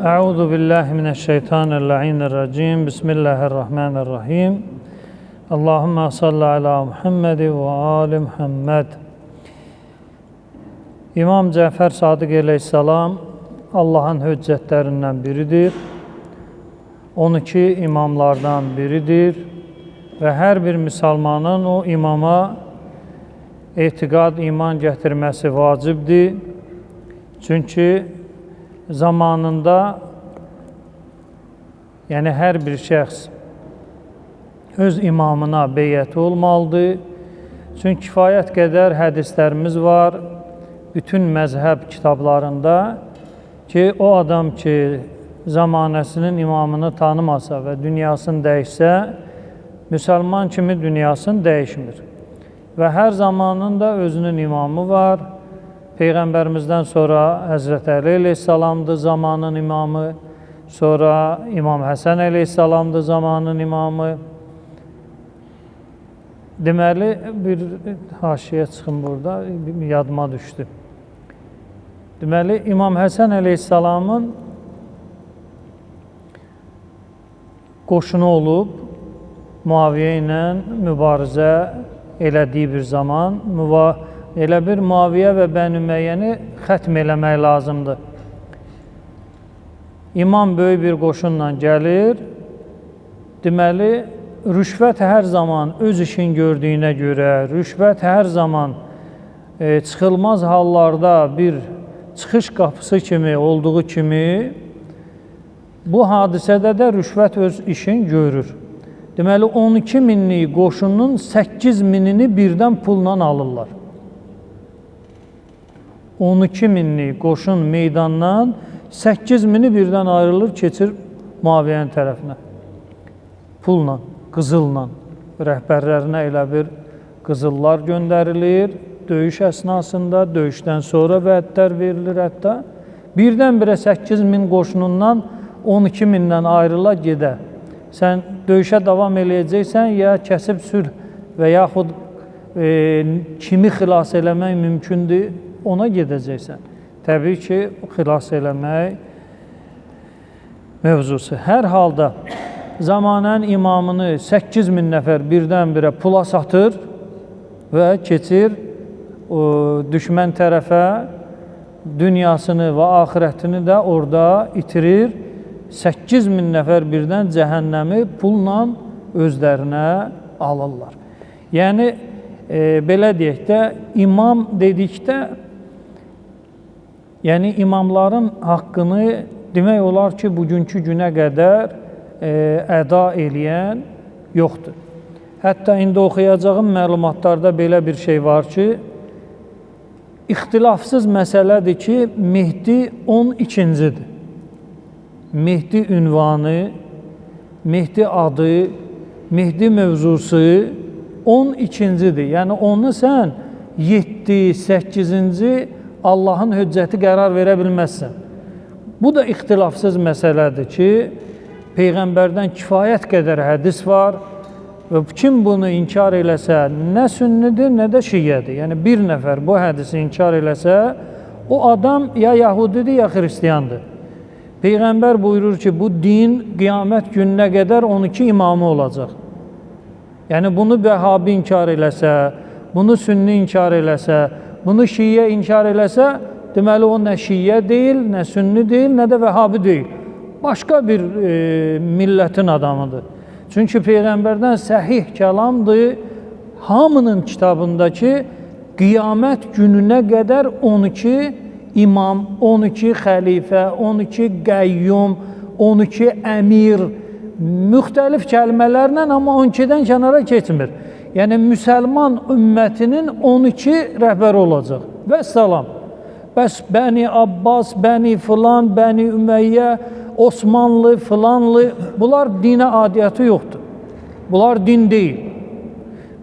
Euzu billahi mineşşeytanirracim. Bismillahirrahmanirrahim. Allahumme salli ala Muhammed ve ali Muhammed. İmam Cəfər Sadiq əleyhissalam Allahın hüccətlərindən biridir. 12 imamlardan biridir və hər bir müsəlmanın o imama etiqad, iman gətirməsi vacibdir. Çünki zamanında yəni hər bir şəxs öz imamına beyyət olmalıdır. Çünki kifayət qədər hədislərimiz var bütün məzhəb kitablarında ki, o adam ki, zamanəsinin imamını tanımasa və dünyasını dəyişsə, müsəlman kimi dünyasını dəyişmir. Və hər zamanın da özünün imamı var. Peyğəmbərimizdən sonra Həzrət Əli əleyhissalamdır zamanın imamı, sonra İmam Həsən əleyhissalamdır zamanın imamı. Deməli, bir haşiyə çıxın burada, yadıma düşdü. Deməli, İmam Həsən əleyhissalamın qoşunu olub, Muaviyyə ilə mübarizə elədiyi bir zaman, elə bir Muaviyyə və Bəni Üməyyəni xətm eləmək lazımdır. İmam böyük bir qoşunla gəlir, deməli, rüşvət hər zaman öz işin gördüyünə görə, rüşvət hər zaman çıxılmaz hallarda bir çıxış qapısı kimi olduğu kimi, bu hadisədə də rüşvət öz işin görür. Deməli, 12 minlik qoşunun 8 minini birdən pulla alırlar. 12 minlik qoşun meydandan 8 mini birdən ayrılır, keçir Muaviyyənin tərəfinə. Pulla, qızılla, rəhbərlərinə elə bir qızıllar göndərilir. Döyüş əsnasında, döyüşdən sonra vədlər verilir hətta. Birdən-birə 8 min qoşunundan 12 mindən ayrıla gedə. Sən döyüşə davam eləyəcəksən, ya kəsib sülh və yaxud kimi xilas eləmək mümkündür, ona gedəcəksən. Təbii ki, xilas eləmək mövzusu. Hər halda zamanın imamını 8 min nəfər birdən-birə pula satır və keçir düşmən tərəfə, dünyasını və axirətini də orada itirir. 8 min nəfər birdən cəhənnəmi pulla özlərinə alırlar. Yəni, belə deyək də, imam dedikdə, yəni imamların haqqını demək olar ki, bugünkü günə qədər əda eləyən yoxdur. Hətta indi oxuyacağım məlumatlarda belə bir şey var ki, ixtilafsız məsələdir ki, Mehdi 12-cidir. Mehdi ünvanı, Mehdi adı, Mehdi mövzusu 12-cidir. Yəni, onu sən 7, 8-ci Allahın hüccəti qərar verə bilməzsən. Bu da ixtilafsız məsələdir ki, Peyğəmbərdən kifayət qədər hədis var və kim bunu inkar eləsə, nə sünnidir, nə də şiyyədir. Yəni, bir nəfər bu hədisi inkar eləsə, o adam ya yahudidir, ya xristiyandır. Peyğəmbər buyurur ki, bu din qiyamət gününə qədər 12 imamı olacaq. Yəni, bunu Vəhabi inkar eləsə, bunu Sünni inkar eləsə, bunu Şiyyə inkar eləsə, deməli, o nə Şiyyə deyil, nə Sünni deyil, nə də Vəhabi deyil. Başqa bir millətin adamıdır. Çünki Peyğəmbərdən səhih kəlamdır, hamının kitabındakı qiyamət gününə qədər 12 imam, 12 xəlifə, 12 qəyyum, 12 əmir, müxtəlif kəlmələrlə, amma 12-dən kənara keçmir. Yəni, müsəlman ümmətinin 12 rəhbəri olacaq. Və salam. Bəs Bəni Abbas, Bəni filan, Bəni Üməyyə, Osmanlı, filanlı, bunlar dinə adiyyatı yoxdur. Bunlar din deyil.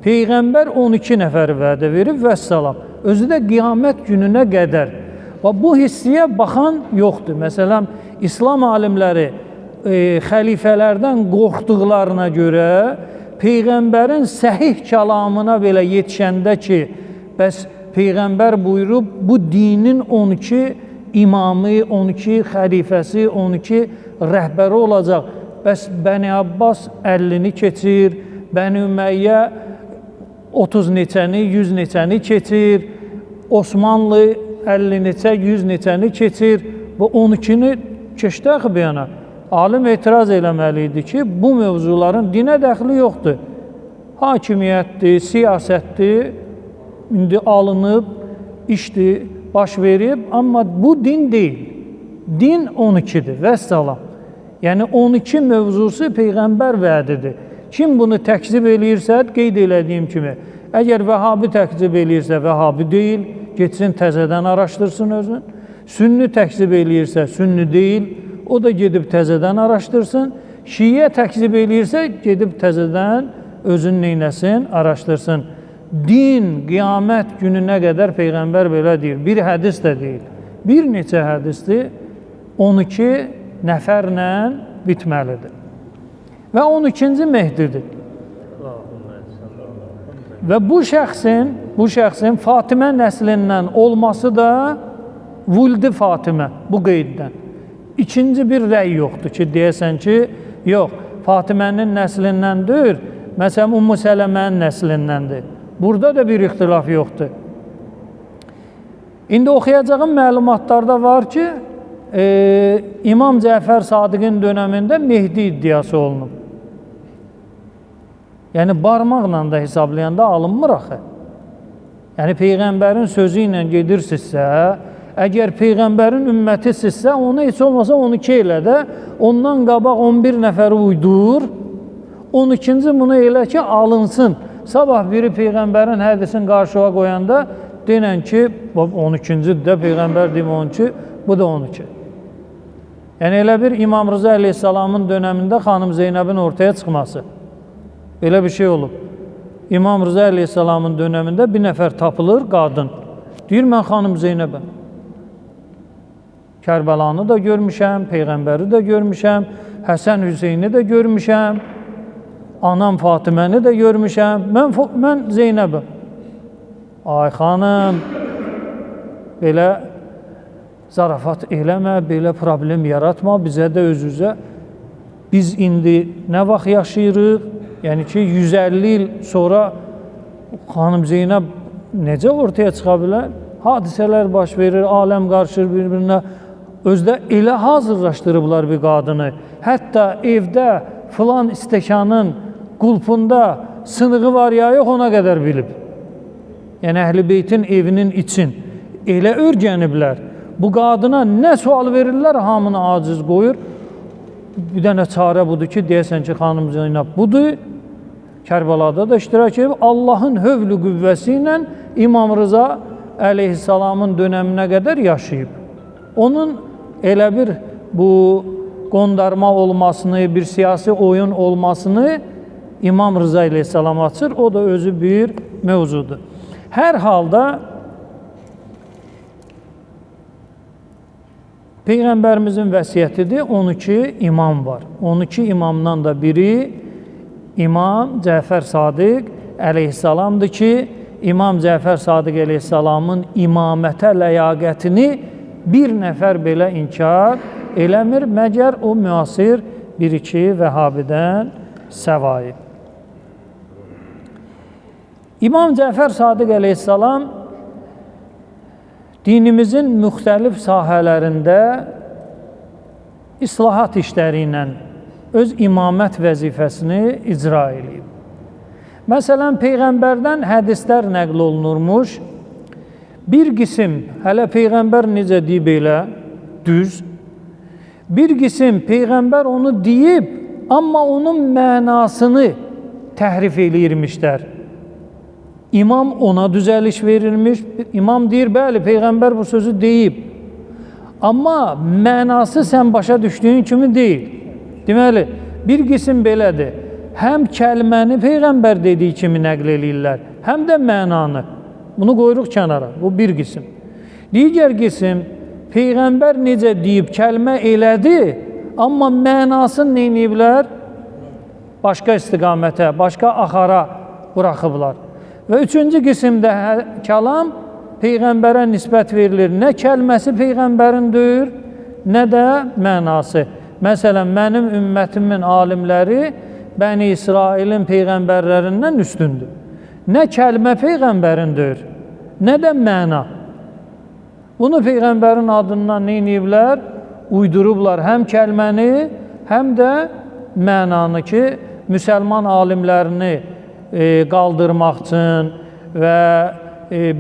Peyğəmbər 12 nəfəri vədə verib və salam. Özü də qiyamət gününə qədər. Və bu hissiyə baxan yoxdur. Məsələn, İslam alimləri xəlifələrdən qorxduqlarına görə Peyğəmbərin səhih kəlamına belə yetişəndə ki, bəs Peyğəmbər buyurub, bu dinin 12 imamı, 12 xəlifəsi, 12 rəhbəri olacaq. Bəs Bəni Abbas 50-ni keçir, Bəni Ümeyyə 30 neçəni, 100 neçəni keçir, Osmanlı 50 neçə, 100 neçəni keçir. Bu 12-ni keçdi axı bir yana. Alim etiraz eləməli idi ki, bu mövzuların dinə dəxli yoxdur. Hakimiyyətdir, siyasətdir, indi alınıb, işdir, baş verib, amma bu din deyil. Din 12-dir, vəssalam. Yəni 12 mövzusu Peyğəmbər vədidir. Kim bunu təkzib eləyirsə, qeyd elədiyim kimi, əgər Vəhabi təkzib eləyirsə, Vəhabi deyil, geçsin təzədən araşdırsın özün. Sünni təkzib eləyirsə, Sünni deyil, o da gedib təzədən araşdırsın. Şiə təkzib eləyirsə, gedib təzədən özün neynəsin, araşdırsın. Din, qiyamət gününə qədər Peyğəmbər belə deyir. Bir hədis də deyil. Bir neçə hədisdir, 12 nəfərlə bitməlidir. Və 12-ci Mehdidir. Və bu şəxsin Fatimə nəslindən olması da Vuldi Fatimə, bu qeyddən. İkinci bir rəy yoxdur ki, deyəsən ki, yox, Fatimənin nəslindəndir, məsələn, Ümmü Sələmənin nəslindəndir. Burada da bir ixtilaf yoxdur. İndi oxuyacağım məlumatlarda var ki, İmam Cəfər Sadiqin dönəmində Mehdi iddiası olunub. Yəni, barmaqla da hesablayanda alınmır axı. Yəni, Peyğəmbərin sözü ilə gedirsinizsə, əgər Peyğəmbərin ümmətisinizsə, onu heç olmasa 12 elə də, ondan qabaq 11 nəfəri uydur, 12-ci bunu elə ki, alınsın. Sabah biri Peyğəmbərin hədisini qarşıya qoyanda, denən ki, 12-ci də Peyğəmbər deyim 12, bu da 12. Yəni, elə bir İmam Rıza əleyhissalamın dönəmində xanım Zeynəbin ortaya çıxması. Belə bir şey olub. İmam Rıza əleyhissalamın dönəmində bir nəfər tapılır, qadın. Deyir, mən xanım Zeynəbəm. Kərbəlanı da görmüşəm, Peyğəmbəri də görmüşəm, Həsən Hüseyni də görmüşəm, anam Fatiməni də görmüşəm, mən Zeynəbəm. Ay xanım, belə zarafat eləmə, belə problem yaratma, bizə də özümüzə. Biz indi nə vaxt yaşayırıq? Yəni ki, 150 il sonra xanım Zeynəb necə ortaya çıxa bilər? Hadisələr baş verir, aləm qarışır bir-birinə. Özdə elə hazırlaşdırıblar bir qadını. Hətta evdə filan stəkanın qulpunda sınığı var ya yox, ona qədər bilib. Yəni, Əhl-i Beytin evinin için elə örgəniblər. Bu qadına nə sual verirlər, hamını aciz qoyur. Bir dənə çarə budur ki, deyəsən ki, xanım Zeynəb budur. Kərbalada da iştirak edib, Allahın hövlü qüvvəsi ilə İmam Rıza əleyhissalamın dönəminə qədər yaşayıb. Onun elə bir bu qondarma olmasını, bir siyasi oyun olmasını İmam Rıza əleyhissalam açır, o da özü bir mövzudur. Hər halda Peyğəmbərimizin vəsiyyətidir, 12 imam var. 12 imamdan da biri İmam Cəfər Sadiq əleyhissalamdır ki, İmam Cəfər Sadiq əleyhissalamın imamətə ləyaqətini bir nəfər belə inkar eləmir, məgər o müasir bir-iki Vəhabidən səvayı. İmam Cəfər Sadiq əleyhissalam dinimizin müxtəlif sahələrində islahat işləri ilə öz imamət vəzifəsini icra edib. Məsələn, Peyğəmbərdən hədislər nəql olunurmuş. Bir qisim, hələ Peyğəmbər necə deyib elə, düz. Bir qisim Peyğəmbər onu deyib, amma onun mənasını təhrif eləyirmişlər. İmam ona düzəliş verilmiş. İmam deyir, bəli, Peyğəmbər bu sözü deyib. Amma mənası sən başa düşdüyün kimi deyil. Deməli, bir qisim belədir. Həm kəlməni Peyğəmbər dediyi kimi nəql eləyirlər, həm də mənanı. Bunu qoyuruq kənara, bu bir qisim. Digər qisim, Peyğəmbər necə deyib, kəlmə elədi, amma mənasını neyniyiblər? Başqa istiqamətə, başqa axara buraxıblar. Və üçüncü qisimdə kəlam peyğəmbərə nisbət verilir. Nə kəlməsi peyğəmbərindir, nə də mənası. Məsələn, mənim ümmətimin alimləri Bəni İsrailin peyğəmbərlərindən üstündür. Nə kəlmə peyğəmbərindir, nə də məna. Bunu peyğəmbərin adından nə ediblər? Uydurublar həm kəlməni, həm də mənanı ki, müsəlman alimlərini qaldırmaq üçün və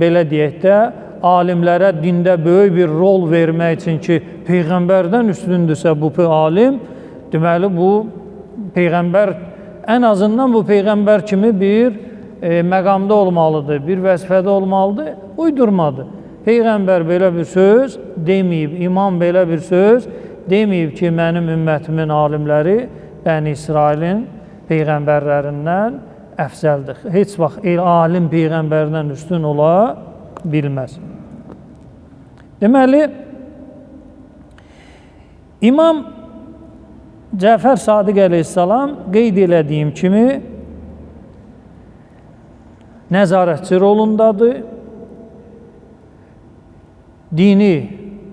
belə deyək də, alimlərə dində böyük bir rol vermək üçün ki, peyğəmbərdən üstündürsə bu alim, deməli bu peyğəmbər, ən azından bu peyğəmbər kimi bir məqamda olmalıdır, bir vəzifədə olmalıdır, uydurmadı. Peyğəmbər belə bir söz deməyib, imam belə bir söz deməyib ki, mənim ümmətimin alimləri Bəni İsrailin peyğəmbərlərindən əfzəldir. Heç vaxt alim peyğəmbərdən üstün ola bilməz. Deməli, İmam Cəfər Sadiq əleyhissalam qeyd elədiyim kimi nəzarətçi rolundadır, dini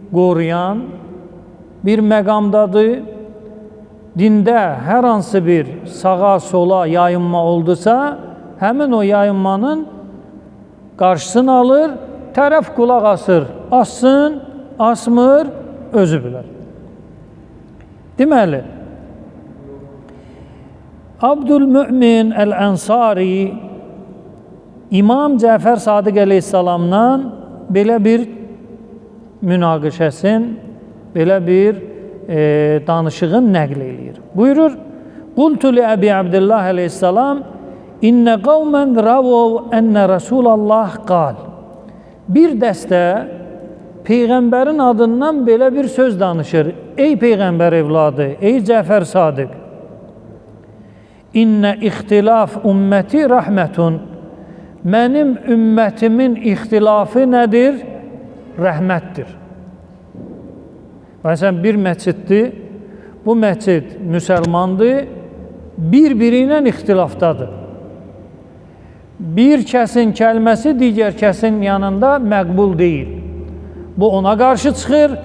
qoruyan bir məqamdadır, dində hər hansı bir sağa sola yayınma oldusa, həmin o yayınmanın qarşısını alır, tərəf qulaq asır, assın, asmır, özü bilər. Deməli, Abdülmümin Əl-Ənsari İmam Cəfər Sadiq əleyhissalamdan belə bir münaqişəsin, belə bir danışığın nəql eləyir. Buyurur, Qultu li Əbi Abdillah əleyhissalam İnnə qavmən rəvəv ənə Rasulallah qal. Bir dəstə Peyğəmbərin adından belə bir söz danışır. Ey Peyğəmbər evladı, ey Cəfər Sadiq. İnnə ixtilaf ümməti rəhmətun. Mənim ümmətimin ixtilafı nədir? Rəhmətdir. Məsələn, bir məsciddir, bu məscid müsəlmandır, bir-biri ilə ixtilafdadır. Bir kəsin kəlməsi digər kəsin yanında məqbul deyil. Bu ona qarşı çıxır,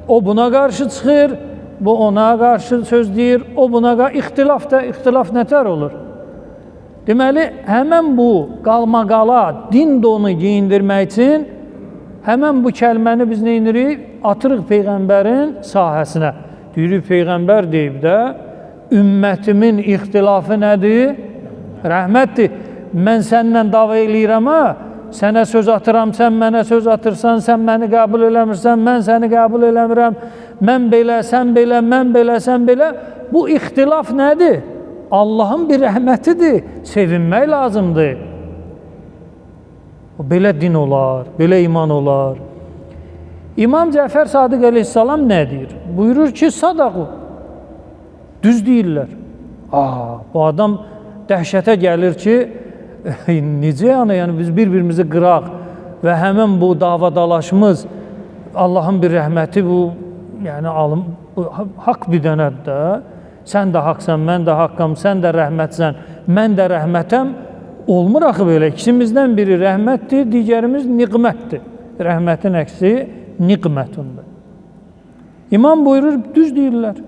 o buna qarşı çıxır, bu ona qarşı söz deyir, o buna qarşı. İxtilaf nətər olur? Deməli, həmən bu qalmaqala, din donu giyindirmək üçün həmən bu kəlməni biz neyinirik? Atırıq Peyğəmbərin sahəsinə. Deyirik, Peyğəmbər deyib də, ümmətimin ixtilafı nədir? Rəhmətdir. Mən səndən dava eləyirəm, sənə söz atıram, sən mənə söz atırsan, sən məni qəbul eləmirsən, mən səni qəbul eləmirəm, mən belə, sən belə, mən belə, sən belə. Bu ixtilaf nədir? Allahın bir rəhmətidir, sevinmək lazımdır. Belə din olar, belə iman olar. İmam Cəfər Sadiq əleyhissalam nə deyir? Buyurur ki, sadaqu, düz deyirlər. Bu adam dəhşətə gəlir ki, necə yəni biz bir-birimizi qıraq və həmən bu davadalaşımız, Allahın bir rəhməti bu, yəni alım, haqq bir dənədir də. Sən də haqsan, mən də haqqam, sən də rəhmətsən, mən də rəhmətəm. Olmur axı belə. İkimizdən biri rəhmətdir, digərimiz niqmətdir. Rəhmətin əksi niqmətundur. İmam buyurur, düz deyirlər.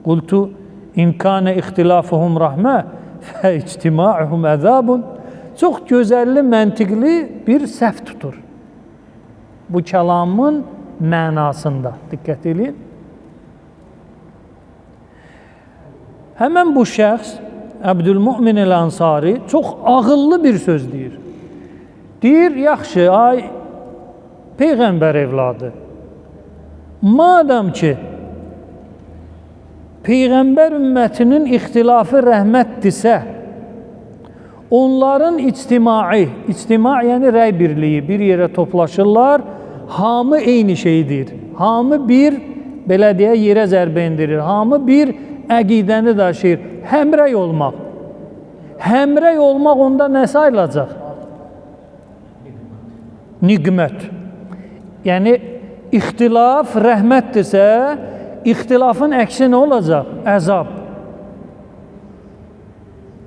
Qultu inkânə ixtilafuhum rəhmə fə ictima'uhum əzabun. Çox gözəlli, məntiqli bir səhv tutur. Bu kəlamın mənasında. Diqqət edin. Həmən bu şəxs, Əbdülmümin Əl-Ənsari çox ağıllı bir söz deyir. Deyir, yaxşı, ay Peyğəmbər evladı, madam ki, Peyğəmbər ümmətinin ixtilafı rəhmətdirsə, onların ictimai yəni rəy birliyi, bir yerə toplaşırlar, hamı eyni şeydir. Hamı bir, belə deyə, yerə zərbə indirir. Hamı bir əqidəni daşıyır. Həmrəy olmaq. Həmrəy olmaq onda nə sayılacaq? Niqmət. Yəni, ixtilaf rəhmətdirsə, ixtilafın əksi nə olacaq? Əzab.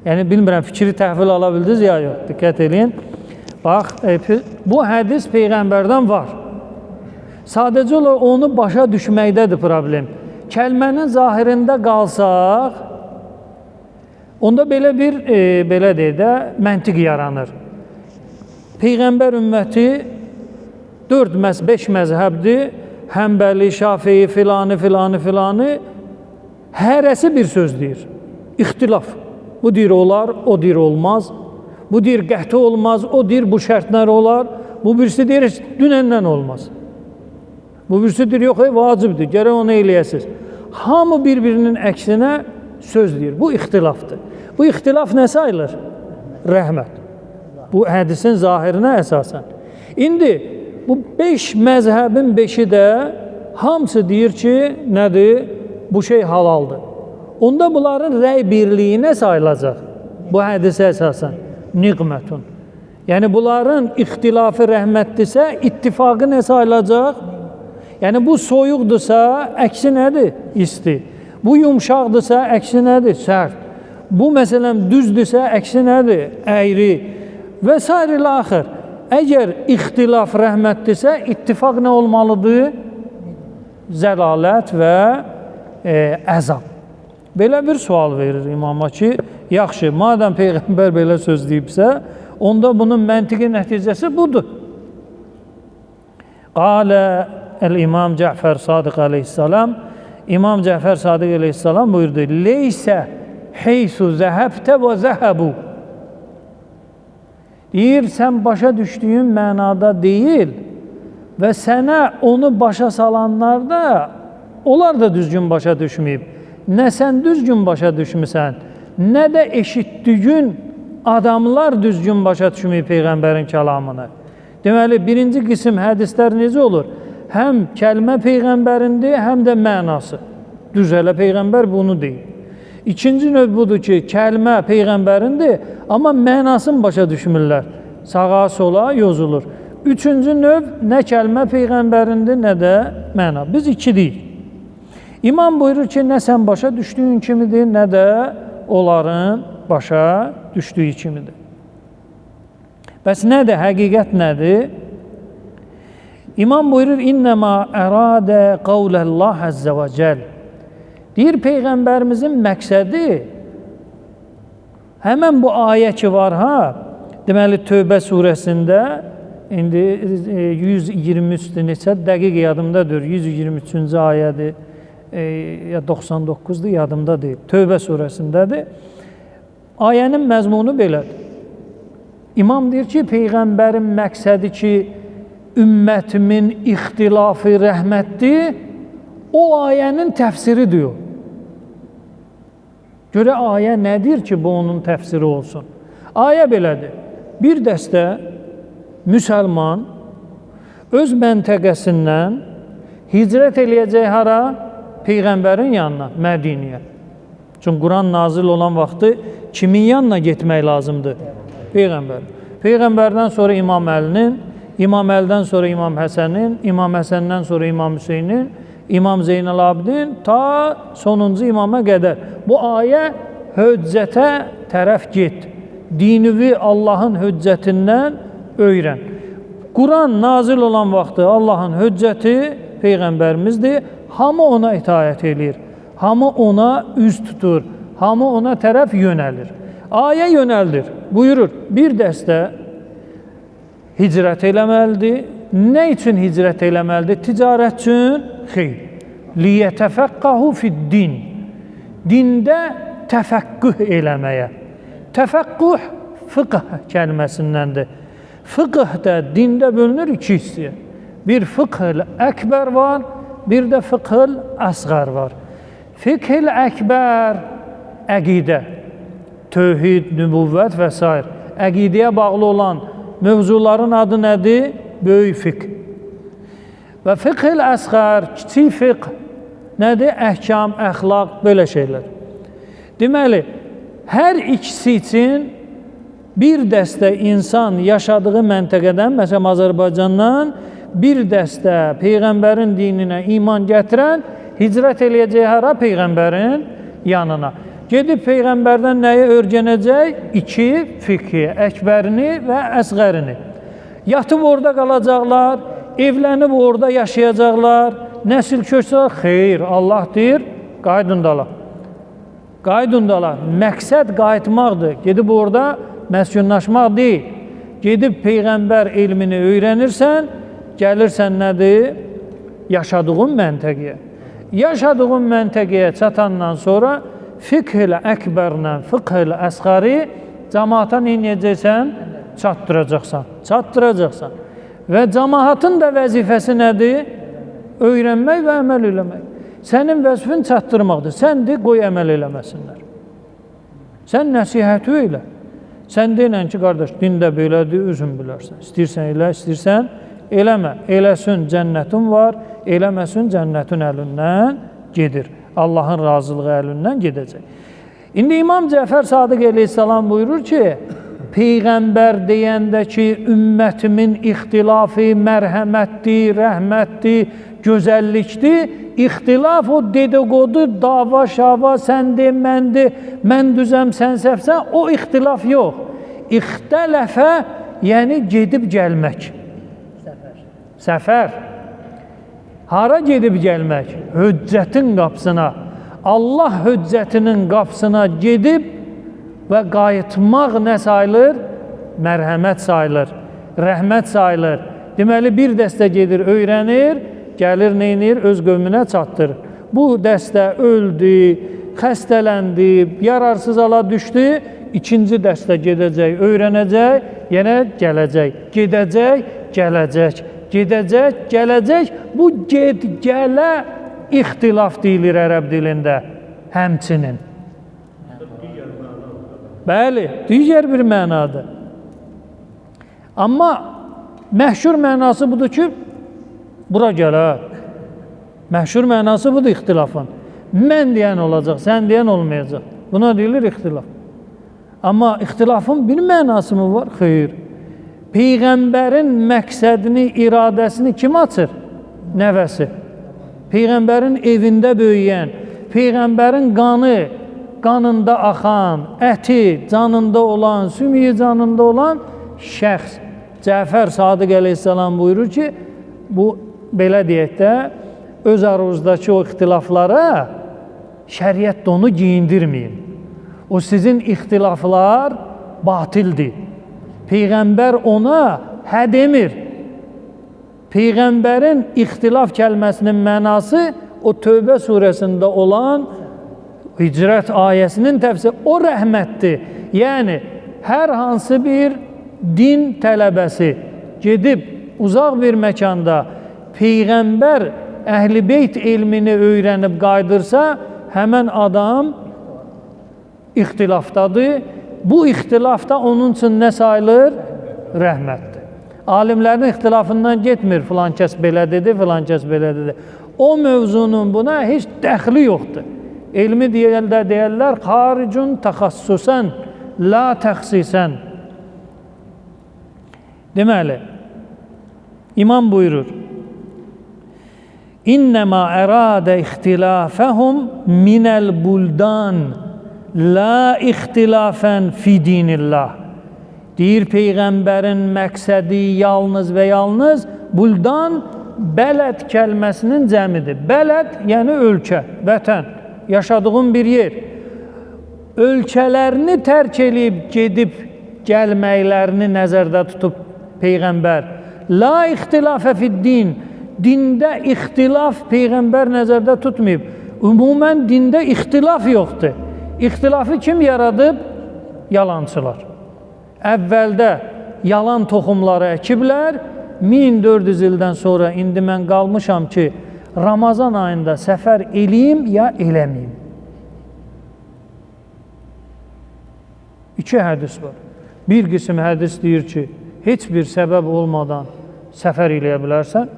Yəni, bilmirəm, fikri təhvil ala bildiniz ya yox, diqqət edin. Bax, bu hədis Peyğəmbərdən var. Sadəcə olaraq onu başa düşməkdədir problem. Kəlmənin zahirində qalsaq, onda belə bir, belə deyək də, məntiq yaranır. Peyğəmbər ümməti 5 məzhəbdir. Həmbəli, Şafii, filanı. Hərəsi bir söz deyir. İxtilaf. Bu deyir olar, o deyir olmaz. Bu deyir qəti olmaz, o deyir bu şərtlər olar. Bu birisi deyir dünəndən olmaz. Bu birisi deyir yox, vacibdir, gərək onu eləyəsiniz. Hamı bir-birinin əksinə söz deyir. Bu ixtilafdır. Bu ixtilaf nə sayılır? Rəhmət. Bu hədisin zahirinə əsasən. İndi bu 5 məzhəbin 5-i də hamısı deyir ki, nədir? Bu şey halaldır. Onda bunların rəy birliyinə sayılacaq. Bu hədisə əsasən. Niqmətun. Yəni bunların ixtilafı rəhmətdirsə, ittifaqı nə sayılacaq? Yəni bu soyuqdursa, əksi nədir? İsti. Bu yumşaqdırsa, əksi nədir? Sərt. Bu məsələn düzdürsə, əksi nədir? Əyri. Və s. ilə axır. Əgər ixtilaf rəhmətdirsə, ittifaq nə olmalıdır? Zəlalət və əzab. Belə bir sual verir imama ki, yaxşı, madəm Peyğəmbər belə söz deyibsə, onda bunun məntiqi nəticəsi budur. Qalə el-İmam Cəfər Sadiq aleyhissalam, İmam Cəfər Sadiq aleyhissalam buyurdu, leysə heysu zəhəbtə və zəhəbu. Deyir, sən başa düşdüyün mənada deyil və sənə onu başa salanlar da, onlar da düzgün başa düşməyib. Nə sən düzgün başa düşmüsən, nə də eşitdiyin adamlar düzgün başa düşməyib Peyğəmbərin kəlamını. Deməli, birinci qism hədislər necə olur? Həm kəlmə Peyğəmbərindir, həm də mənası. Düz elə Peyğəmbər bunu deyir. İkinci növ budur ki, kəlmə Peyğəmbərindir, amma mənasını başa düşmürlər. Sağa, sola yozulur. Üçüncü növ, nə kəlmə Peyğəmbərindir, nə də məna. Biz iki deyik. İmam buyurur ki, nə sən başa düşdüyün kimidir, nə də onların başa düşdüyü kimidir. Bəs nədir, həqiqət nədir? İmam buyurur, İnnəmə əradə qavləllah əzzə və cəl. Deyir, Peyğəmbərimizin məqsədi, həmən bu ayə ki var ha, deməli Tövbə surəsində, indi 123-dür, neçə dəqiq yadımdadır, 123-cü ayədir, ya 99-dur, yadımda deyil, Tövbə surəsindədir. Ayənin məzmunu belədir. İmam deyir ki, Peyğəmbərin məqsədi ki, ümmətimin ixtilafı rəhmətdir, o ayənin təfsiri diyor. Görə ayə nədir ki, bu onun təfsiri olsun? Ayə belədir. Bir dəstə müsəlman öz məntəqəsindən hicrət eləyəcək hara? Peyğəmbərin yanına, Mədiniyə. Çünki Quran nazil olan vaxtı kimin yanına getmək lazımdır? Peyğəmbər. Peyğəmbərdən sonra İmam Əlinin, İmam Əldən sonra İmam Həsənin, İmam Həsəndən sonra İmam Hüseynin, İmam Zeynəl Abidin ta sonuncu imama qədər. Bu ayə höccətə tərəf get. Dinivi Allahın höccətindən öyrən. Quran nazil olan vaxtı Allahın höccəti Peyğəmbərimizdir. Hamı ona itaət edir. Hamı ona üz tutur. Hamı ona tərəf yönəlir. Ayə yönəldir. Buyurur, bir dəstə hicrət eləməlidir. Nə üçün hicrət eləməlidir? Ticarət üçün? Xeyr. Liyətəfəqqahu fid-din. Dində təfəqqüh eləməyə. Təfəqqüh fıqh kəlməsindəndir. Fıqh da dində bölünür iki hissəyə. Bir fıqh-ül əkbər var, bir də fıqh-ül əsğər var. Fıqh-ül əkbər əqidə, tövhid, nübüvvət və s. Əqidəyə bağlı olan mövzuların adı nədir? Böyük fiqh. Və fıqh-ül əsğər, kiçik fiqh nədir? Əhkam, əxlaq, belə şeylər. Deməli, hər ikisi üçün bir dəstə insan yaşadığı məntəqədən, məsələn Azərbaycandan bir dəstə Peyğəmbərin dininə iman gətirən hicrət eləyəcək hara? Peyğəmbərin yanına. Gedib Peyğəmbərdən nəyi öyrənəcək? İki fiqhi, əkbərini və əsğərini. Yatıb orada qalacaqlar, evlənib orada yaşayacaqlar, nəsil köçəcəklər. Xeyr, Allah deyir, qayıdın dala. Qayıdın dala. Məqsəd qayıtmaqdır. Gedib orada məskunlaşmaq deyil. Gedib Peyğəmbər elmini öyrənirsən, gəlirsən nədir? Yaşadığın məntəqəyə. Yaşadığın məntəqəyə çatandan sonra fiqh-ilə əkbərlə, fiqh-ilə əsğari cəmaata nə edəcəksən? Çatdıracaqsan. Və cəmaatın da vəzifəsi nədir? Öyrənmək və əməl eləmək. Sənin vəzifin çatdırmaqdır. Sən de, qoy əməl eləməsinlər. Sən nəsihəti elə. Sən deyilən ki, qardaş, dində belədir, özün bilərsən. İstəyirsən elə, istəyirsən eləmə. Eləsin cənnətin var, eləməsin cənnətin əlindən gedir. Allahın razılığı əlindən gedəcək. İndi İmam Cəfər Sadiq əleyhissalam buyurur ki, Peyğəmbər deyəndə ki, ümmətimin ixtilafı mərhəmətdir, rəhmətdir, gözəllikdir. İxtilaf o dedikodu, dava, şava, sən de, mən de, mən düzəm, sən səhvsən, o ixtilaf yox. İxtələfə, yəni gedib gəlmək. Səfər. Hara gedib gəlmək? Hüccətin qapısına. Allah hüccətinin qapısına gedib və qayıtmaq nə sayılır? Mərhəmət sayılır, rəhmət sayılır. Deməli, bir dəstə gedir, öyrənir, gəlir, neynir? Öz qövmünə çatdırır. Bu dəstə öldü, xəstələndi, yararsız hala düşdü, ikinci dəstə gedəcək, öyrənəcək, yenə gələcək, gedəcək, gələcək, gedəcək, gələcək. Bu ged-gələ ixtilaf deyilir ərəb dilində, həmçinin. Bəli, digər bir mənadır. Amma məşhur mənası budur ki, bura gələr. Məşhur mənası budur ixtilafın. Mən deyən olacaq, sən deyən olmayacaq. Buna deyilir ixtilaf. Amma ixtilafın bir mənası mı var? Xeyr. Peyğəmbərin məqsədini, iradəsini kim açır? Nəvəsi. Peyğəmbərin evində böyüyən, Peyğəmbərin qanı, qanında axan, əti canında olan, sümüyü canında olan şəxs. Cəfər Sadiq əleyhissalam buyurur ki, bu belə deyək də, öz aranızdakı o ixtilaflara şəriət onu giyindirməyin. O sizin ixtilaflar batildir. Peyğəmbər ona hə demir. Peyğəmbərin ixtilaf kəlməsinin mənası o Tövbə surəsində olan Hicrət ayəsinin təfsiri, o rəhmətdir. Yəni, hər hansı bir din tələbəsi gedib uzaq bir məkanda Peyğəmbər Əhl-i Beyt elmini öyrənib qaydırsa, həmən adam ixtilafdadır. Bu ixtilafda onun üçün nə sayılır? Rəhmətdir. Alimlərin ixtilafından getmir, filan kəs belə dedi, filan kəs belə dedi. O mövzunun buna heç dəxli yoxdur. Elmi deyərlər, xaricun təxassusən, la təxsisən. Deməli, İmam buyurur, İnnəmə əradə ixtilafəhum minəl buldan, la ixtilafən fi dinillah. Deyir, Peyğəmbərin məqsədi yalnız və yalnız buldan, bələd kəlməsinin cəmidir. Bələd, yəni ölkə, vətən, yaşadığın bir yer. Ölkələrini tərk edib, gedib gəlməklərini nəzərdə tutub Peyğəmbər. La ixtilafə fid-din, dində ixtilaf Peyğəmbər nəzərdə tutmayıb. Ümumən dində ixtilaf yoxdur. İxtilafı kim yaradıb? Yalançılar. Əvvəldə yalan toxumları əkiblər, 1400 ildən sonra indi mən qalmışam ki, Ramazan ayında səfər eləyim ya eləməyim. İki hədis var. Bir qism hədis deyir ki, heç bir səbəb olmadan səfər eləyə bilərsən,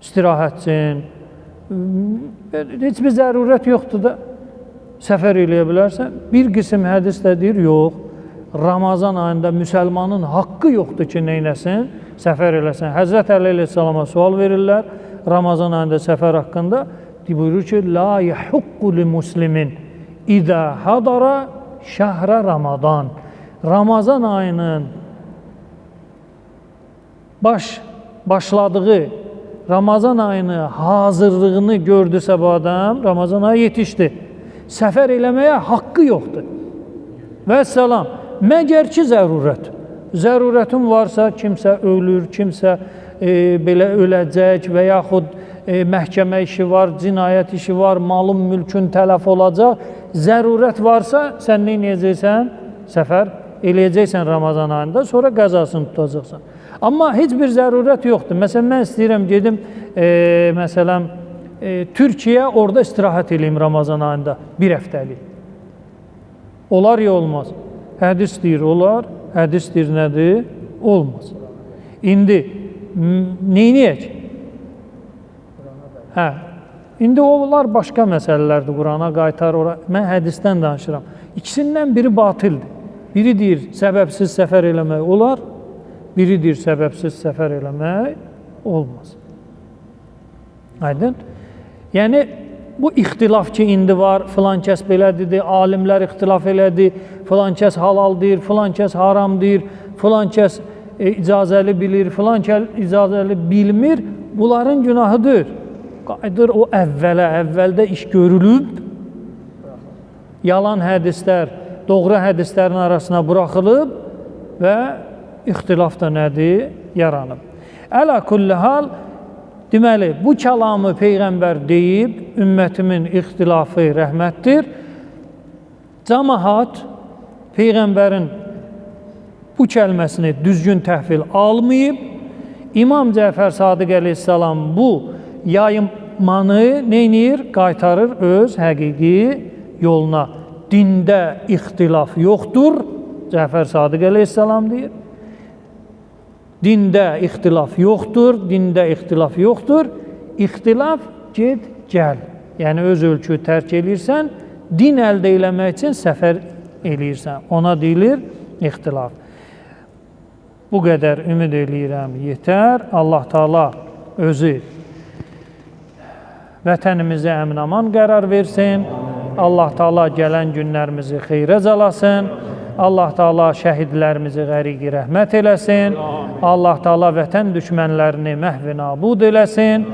istirahət üçün, heç bir zərurət yoxdur da səfər eləyə bilərsən. Bir qism hədis də deyir, yox, Ramazan ayında müsəlmanın haqqı yoxdur ki, neynəsin, səfər eləsin. Həzrət Əli əleyhissalama sual verirlər, Ramazan ayında səfər haqqında, buyurur ki, la yəhüqqu li muslimin idə hadara şəhrə Ramazan. Ramazan ayının başladığı Ramazan ayını hazırlığını gördüsə bu adam, Ramazan ayı yetişdi. Səfər eləməyə haqqı yoxdur. Və səlam, məgər ki zərurət. Zərurətin varsa, kimsə ölür, kimsə belə öləcək və yaxud məhkəmə işi var, cinayət işi var, malın, mülkün tələf olacaq. Zərurət varsa, sən nə edəcəksən? Səfər eləyəcəksən Ramazan ayında, sonra qəzasını tutacaqsan. Amma heç bir zərurət yoxdur. Məsələn, mən istəyirəm gedim, məsələn, Türkiyə, orada istirahət eləyim Ramazan ayında, bir həftəlik. Olar ya olmaz. Hədis deyir, olar. Hədis deyir, nədir? Olmaz. İndi, neyniyək? Hə, indi onlar başqa məsələlərdir, Qurana qaytar, mən hədisdən danışıram. İkisindən biri batildir. Biri deyir, səbəbsiz səfər eləmək olar, biri deyir, səbəbsiz səfər eləmək olmaz. Aydın? Yəni, bu ixtilaf ki, indi var, filan kəs belədir, alimlər ixtilaf elədi, filan kəs halal deyir, filan kəs haram deyir, filan kəs icazəli bilir, filan kəs icazəli bilmir, bunların günahıdır. Qayıdır o əvvəldə iş görülüb, yalan hədislər, doğru hədislərin arasına buraxılıb və ixtilaf da nədir? Yaranıb. Ələ kulli hal, deməli, bu kəlamı Peyğəmbər deyib, ümmətimin ixtilafı rəhmətdir. Cəmaət Peyğəmbərin bu kəlməsini düzgün təhvil almayıb. İmam Cəfər Sadiq əleyhissalam bu yayılmanı neynir? Qaytarır öz həqiqi yoluna. Dində ixtilaf yoxdur. Cəfər Sadiq əleyhissalam deyir. Dində ixtilaf yoxdur, dində ixtilaf yoxdur. İxtilaf get, gəl. Yəni, öz ölçü tərk eləyirsən, din əldə eləmək üçün səfər eləyirsən. Ona deyilir ixtilaf. Bu qədər ümid eləyirəm, yetər. Allah Taala özü vətənimizə əmin-aman qərar versin. Allah Taala gələn günlərimizi xeyrə calasın. Allah Taala şəhidlərimizi qəriqi rəhmət eləsin. Allah Taala vətən düşmənlərini məhv nabud eləsin.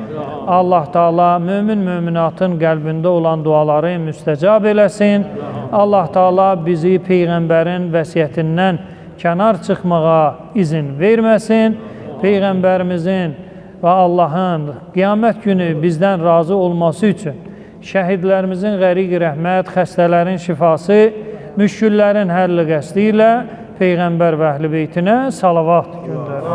Allah Taala mömin-möminatın qəlbində olan duaları müstəcab eləsin. Allah Taala bizi Peyğəmbərin vəsiyyətindən kənar çıxmağa izin verməsin. Peyğəmbərimizin və Allahın qiyamət günü bizdən razı olması üçün şəhidlərimizin qəriqi rəhmət, xəstələrin şifası, müşküllərin həlli qəsdi ilə Peyğəmbər və əhl-i beytinə salavat göndərir.